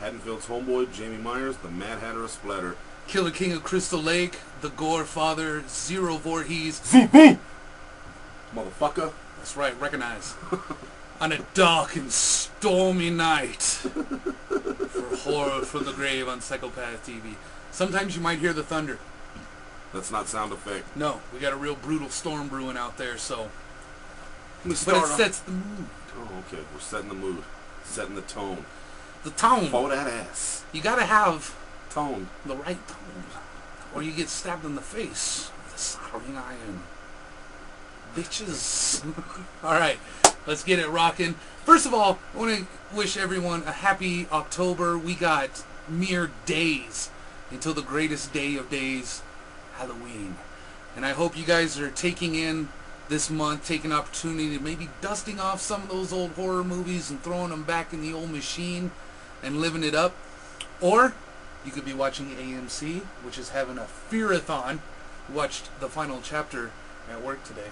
Haddonfield's homeboy, Jamie Myers, the Mad Hatter of Splatter. Killer King of Crystal Lake, the Gore Father, Zero Voorhees. ZB! Motherfucker. That's right, recognize. On a dark and stormy night. For Horror from the Grave on Psychopath TV. Sometimes you might hear the thunder. That's not sound effect. No, we got a real brutal storm brewing out there, so. But it sets the mood. Oh, okay. We're setting the mood. Setting the tone. The tone. Fold that ass. You gotta have Tone. the right tone. Or you get stabbed in the face with a soldering iron. Bitches. Alright, let's get it rocking. First of all, I want to wish everyone a happy October. We got mere days until the greatest day of days, Halloween. And I hope you guys are taking in this month, taking an opportunity to maybe dusting off some of those old horror movies and throwing them back in the old machine and living it up. Or you could be watching AMC, which is having a fear-a-thon. Watched the final chapter at work today.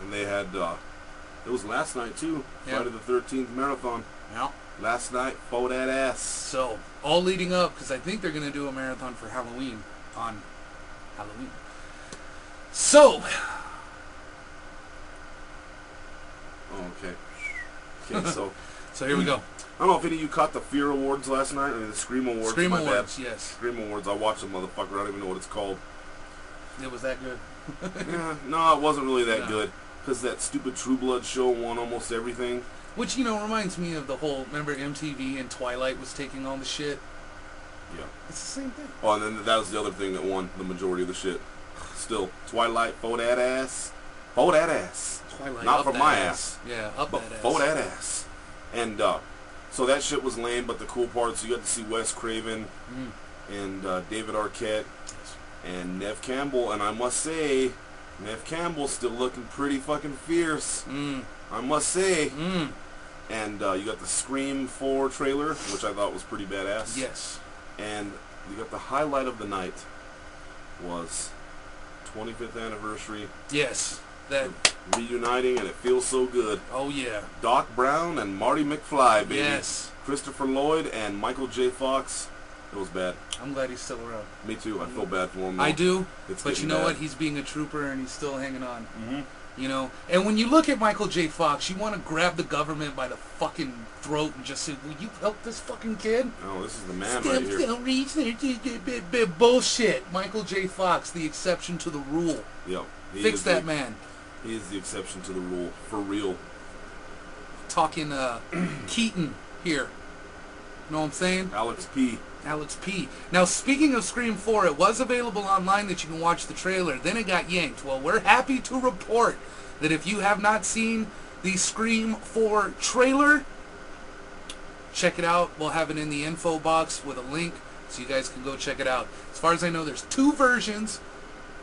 And they had, it was last night too, Yep. Friday the 13th marathon. Yeah. Last night, fold that ass. So, all leading up, because I think they're going to do a marathon for Halloween on Halloween. So, Oh, okay. Okay, so so here we go. I don't know if any of you caught the Fear Awards last night. I mean, the Scream Awards. Scream my Awards, bad. yes. Scream Awards. I watched the motherfucker. I don't even know what it's called. It was that good. Yeah, no, it wasn't really that No. good. Because that stupid True Blood show won almost everything. Which, you know, reminds me of the whole, remember MTV and Twilight was taking all the shit? Yeah. It's the same thing. Oh, and then that was the other thing that won the majority of the shit. Still, Twilight, fold that ass. Fold that ass. Twilight, Not up for that my ass. Yeah, up But that ass. fold that ass. And, so that shit was lame, but the cool parts, you got to see Wes Craven and David Arquette and Nev Campbell. And I must say, Nev Campbell's still looking pretty fucking fierce. I must say. And you got the Scream 4 trailer, which I thought was pretty badass. Yes. And you got the highlight of the night was 25th anniversary. Yes. That. Reuniting, and it feels so good. Oh, yeah. Doc Brown and Marty McFly, baby. Yes. Christopher Lloyd and Michael J. Fox. It was bad. I'm glad he's still around. Me too. I feel bad for him. I do. It's But you getting know bad. what? He's being a trooper and he's still hanging on. You know? And when you look at Michael J. Fox, you want to grab the government by the fucking throat and just say, will you help this fucking kid? Oh, this is the man right here. Don't reach there. Bullshit. Michael J. Fox, the exception to the rule. Yep. He Fix is that the- man. He is the exception to the rule. For real. Talking Keaton here. Know what I'm saying? Alex P. Alex P. Now, speaking of Scream 4, it was available online that you can watch the trailer. Then it got yanked. Well, we're happy to report that if you have not seen the Scream 4 trailer, check it out. We'll have it in the info box with a link so you guys can go check it out. As far as I know, there's 2 versions,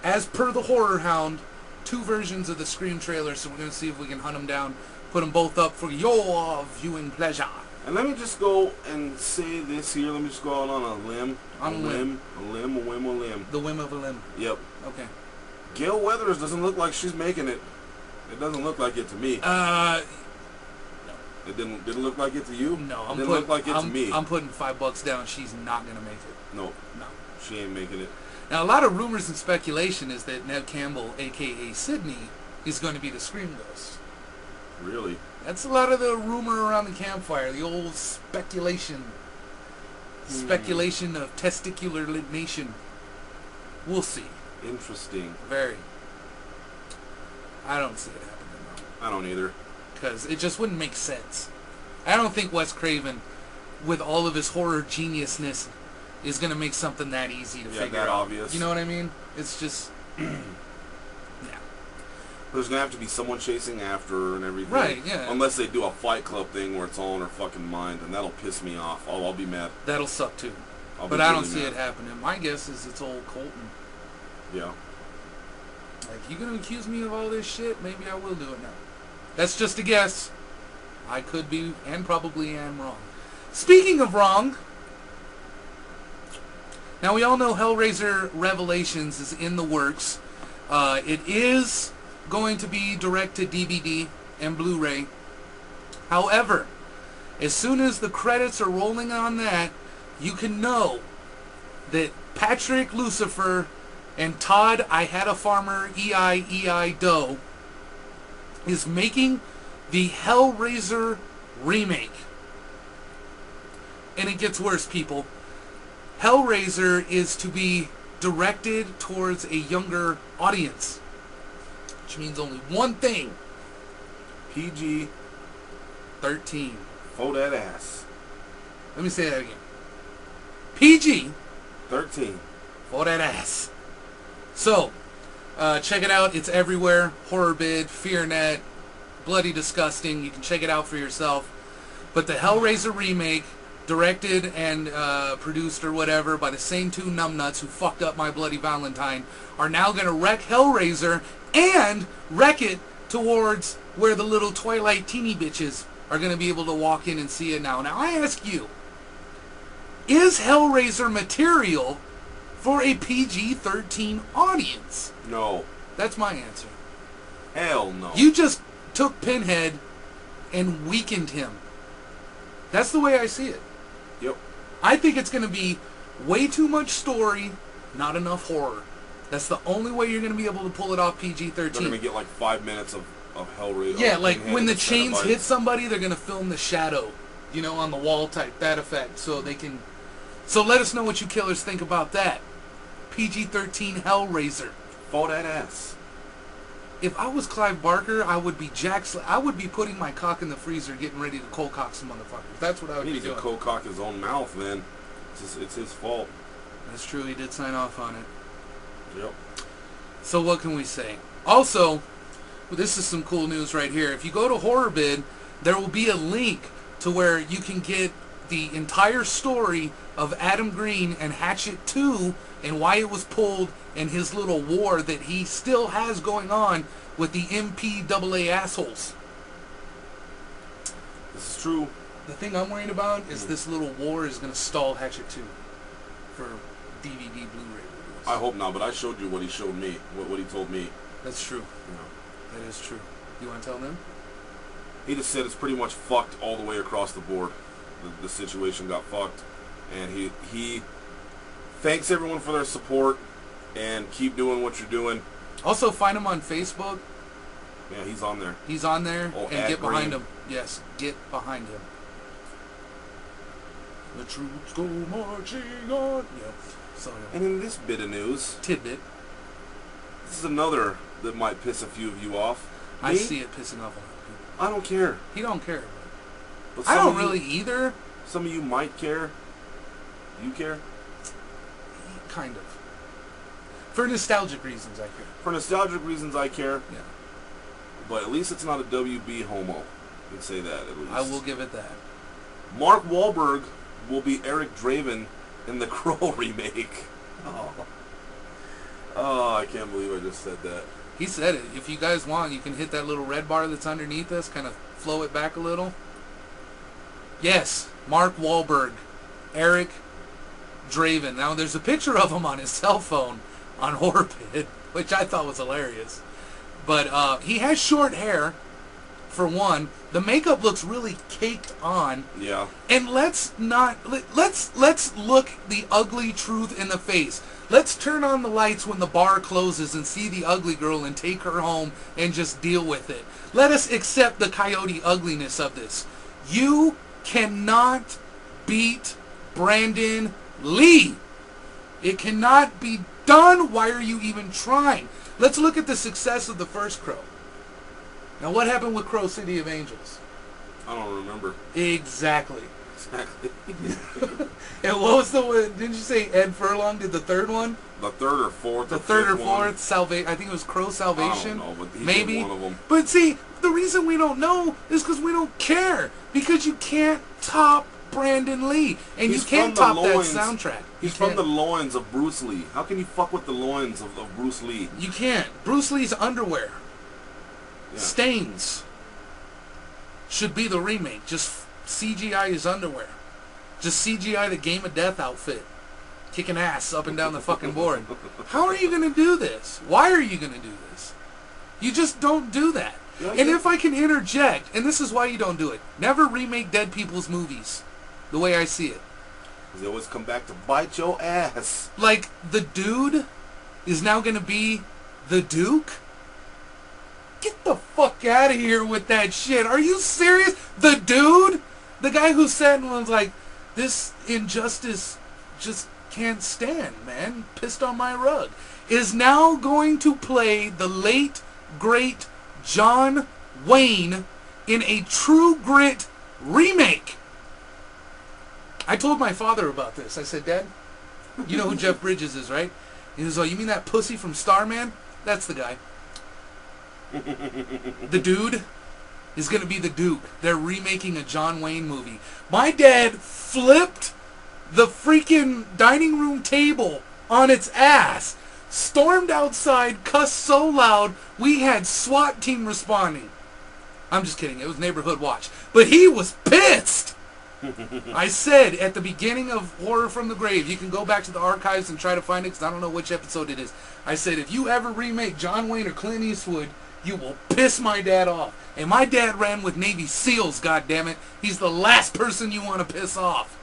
as per the Horror Hound, 2 versions of the Scream trailer, so we're going to see if we can hunt them down, put them both up for your viewing pleasure. And let me just go and say this here. Let me just go out on a limb. On a limb. A limb. The whim of a limb. Yep. Okay. Gail Weathers doesn't look like she's making it. It doesn't look like it to me. It didn't look like it to you? No, It didn't look like it to me. I'm putting $5 down. She's not going to make it. No. No. She ain't making it. Now, a lot of rumors and speculation is that Nev Campbell, a.k.a. Sydney, is going to be the Scream Ghost. Really? That's a lot of the rumor around the campfire, the old speculation. Speculation of testicular nation. We'll see. Interesting. Very. I don't see it happening, though. I don't either. Because it just wouldn't make sense. I don't think Wes Craven, with all of his horror geniusness, is going to make something that easy to figure that out. obvious. You know what I mean? It's just... yeah. There's going to have to be someone chasing after her and everything. Right, yeah. Unless they do a Fight Club thing where it's all in her fucking mind, and that'll piss me off. I'll be mad. That'll suck, too. But I don't see it happening. My guess is it's old Colton. Yeah. Like, you going to accuse me of all this shit? Maybe I will do it now. That's just a guess. I could be, and probably am wrong. Speaking of wrong... Now, we all know Hellraiser Revelations is in the works. It is going to be direct to DVD and Blu-ray. However, As soon as the credits are rolling on that, you can know that Patrick Lucifer and Todd I Had a Farmer EI Doe is making the Hellraiser remake. And it gets worse, people. Hellraiser is to be directed towards a younger audience, which means only one thing: PG-13. Fold that ass. Let me say that again. PG-13. 13. Fold that ass. So, check it out. It's everywhere. HorrorBid, FearNet, Bloody Disgusting. You can check it out for yourself. But the Hellraiser remake, directed and produced or whatever by the same two numbnuts who fucked up My Bloody Valentine, are now going to wreck Hellraiser and wreck it towards where the little Twilight teeny bitches are going to be able to walk in and see it now. Now I ask you, is Hellraiser material for a PG-13 audience? No. That's my answer. Hell no. You just took Pinhead and weakened him. That's the way I see it. Yep. I think it's going to be way too much story, not enough horror. That's the only way you're going to be able to pull it off PG-13. They're going to get like 5 minutes of Hellraiser. Yeah, like when the chains hit somebody, they're going to film the shadow, you know, on the wall type, that effect, so they can... So let us know what you killers think about that. PG-13 Hellraiser. Fold that ass. If I was Clive Barker, I would be I would be putting my cock in the freezer, getting ready to cold cock some motherfuckers. That's what I would be doing. He needs to cold cock his own mouth, man. It's his fault. That's true. He did sign off on it. Yep. So what can we say? Also, this is some cool news right here. If you go to HorrorBid, there will be a link to where you can get the entire story of Adam Green and Hatchet 2 and why it was pulled and his little war that he still has going on with the MPAA assholes. This is true. The thing I'm worried about is this little war is going to stall Hatchet 2 for DVD Blu-ray release. I hope not, but I showed you what he showed me, what he told me. That's true. Yeah. That is true. You want to tell them? He just said it's pretty much fucked all the way across the board. The situation got fucked. And he thanks everyone for their support and keep doing what you're doing. Also, find him on Facebook. Yeah, he's on there. He's on there, oh, and get behind Green. him. Yes, get behind him. The troops go marching on. Yep. So, and in this bit of news, tidbit, this is another that might piss a few of you off. I see it pissing off a lot of people. I don't care. He don't care. But I don't really either. Some of you might care. You care? Kind of. For nostalgic reasons, I care. For nostalgic reasons, I care. Yeah. But at least it's not a WB homo. You can say that at least. I will give it that. Mark Wahlberg will be Eric Draven in the Crow remake. Oh, I can't believe I just said that. He said it. If you guys want, you can hit that little red bar that's underneath us, kind of flow it back a little. Yes, Mark Wahlberg, Eric Draven. Now, there's a picture of him on his cell phone on HorrorBid, which I thought was hilarious. But he has short hair, for one. The makeup looks really caked on. Yeah. And let's look the ugly truth in the face. Let's turn on the lights when the bar closes and see the ugly girl and take her home and just deal with it. Let us accept the coyote ugliness of this. You cannot beat Brandon Lee. It cannot be done. Why are you even trying? Let's look at the success of the first Crow. Now, what happened with Crow City of Angels? I don't remember. Exactly. Exactly. And what was the one? Didn't you say Ed Furlong did the third one? The third or fourth. The third or fourth Salvation. I think it was Crow Salvation. I don't know, but he maybe did one of them. But see, the reason we don't know is because we don't care. Because you can't top Brandon Lee, and you can't top that soundtrack. He's from the loins of Bruce Lee. How can you fuck with the loins of Bruce Lee? You can't. Bruce Lee's underwear. Yeah. Stains should be the remake. Just CGI his underwear. Just CGI the Game of Death outfit. Kicking ass up and down the fucking board. How are you going to do this? Why are you going to do this? You just don't do that. Yeah, And if I can interject, and this is why you don't do it, never remake dead people's movies the way I see it. They always come back to bite your ass. Like, the dude is now going to be the Duke? Get the fuck out of here with that shit. Are you serious? The dude? The guy who said and was like, this injustice just can't stand, man. Pissed on my rug. Is now going to play the late, great John Wayne in a True Grit remake. I told my father about this. I said, Dad, you know who Jeff Bridges is, right? He was like, you mean that pussy from Starman? That's the guy. The dude is going to be the Duke. They're remaking a John Wayne movie. My dad flipped the freaking dining room table on its ass, stormed outside, cussed so loud, we had SWAT team responding. I'm just kidding. It was Neighborhood Watch. But he was pissed. I said at the beginning of Horror from the Grave, you can go back to the archives and try to find it because I don't know which episode it is. I said, if you ever remake John Wayne or Clint Eastwood, you will piss my dad off. And my dad ran with Navy SEALs, goddammit. He's the last person you want to piss off.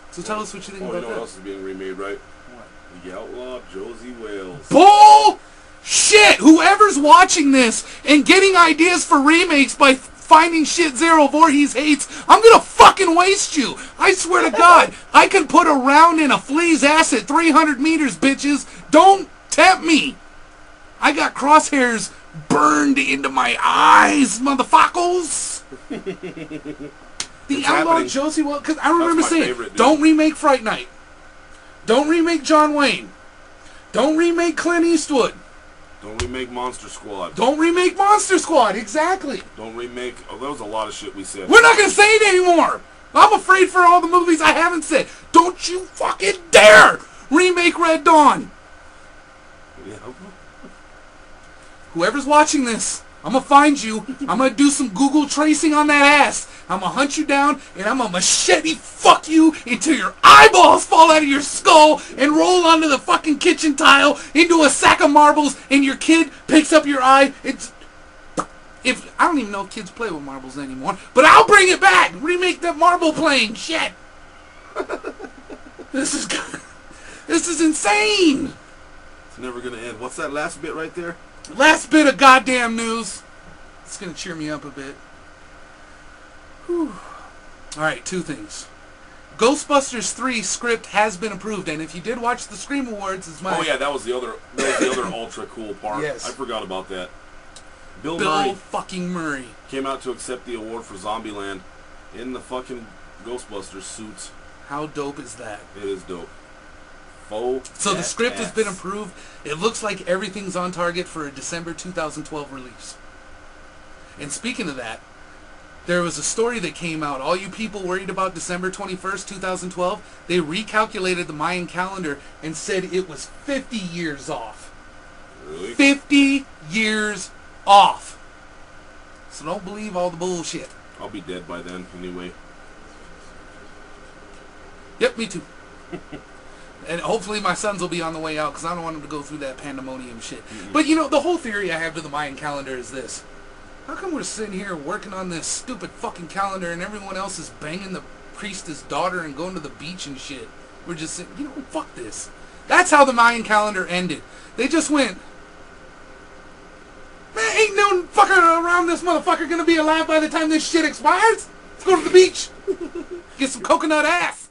So tell us what you think about you know that. what else is being remade, right? What? The Outlaw Josie Wales. Bull shit! Whoever's watching this and getting ideas for remakes by finding shit Zero Voorhees hates, I'm gonna fucking waste you! I swear to God, I can put a round in a flea's ass at 300 meters, bitches! Don't tempt me! I got crosshairs burned into my eyes, motherfuckers! The Outlaw Josie Wales, because I remember saying, don't remake Fright Night. Don't remake John Wayne. Don't remake Clint Eastwood. Don't remake Monster Squad. Don't remake Monster Squad, exactly. Don't remake... Oh, there was a lot of shit we said. We're not going to say it anymore. I'm afraid for all the movies I haven't said. Don't you fucking dare remake Red Dawn. Yeah. Whoever's watching this, I'm going to find you. I'm going to do some Google tracing on that ass. I'm going to hunt you down, and I'm going to machete fuck you until your eyeballs fall out of your skull and roll onto the fucking kitchen tile into a sack of marbles, and your kid picks up your eye. I don't even know if kids play with marbles anymore, but I'll bring it back. Remake that marble playing shit. This is insane. It's never going to end. What's that last bit right there? Last bit of goddamn news. It's going to cheer me up a bit. Whew. Alright, two things. Ghostbusters 3 script has been approved, and if you did watch the Scream Awards, it's Oh yeah, that was the other ultra cool part. Yes. I forgot about that. Bill Bill Murray fucking Murray came out to accept the award for Zombieland in the fucking Ghostbusters suits. How dope is that? It is dope. So the script has been approved. It looks like everything's on target for a December 2012 release. And speaking of that, there was a story that came out. All you people worried about December 21st, 2012, they recalculated the Mayan calendar and said it was 50 years off. Really? 50 years off. So don't believe all the bullshit. I'll be dead by then, anyway. Yep, me too. And hopefully my sons will be on the way out because I don't want them to go through that pandemonium shit. But you know, the whole theory I have to the Mayan calendar is this. How come we're sitting here working on this stupid fucking calendar and everyone else is banging the priestess daughter and going to the beach and shit? We're just sitting, you know, fuck this. That's how the Mayan calendar ended. They just went, man, ain't no fucker around this motherfucker gonna be alive by the time this shit expires. Let's go to the beach. Get some coconut ass.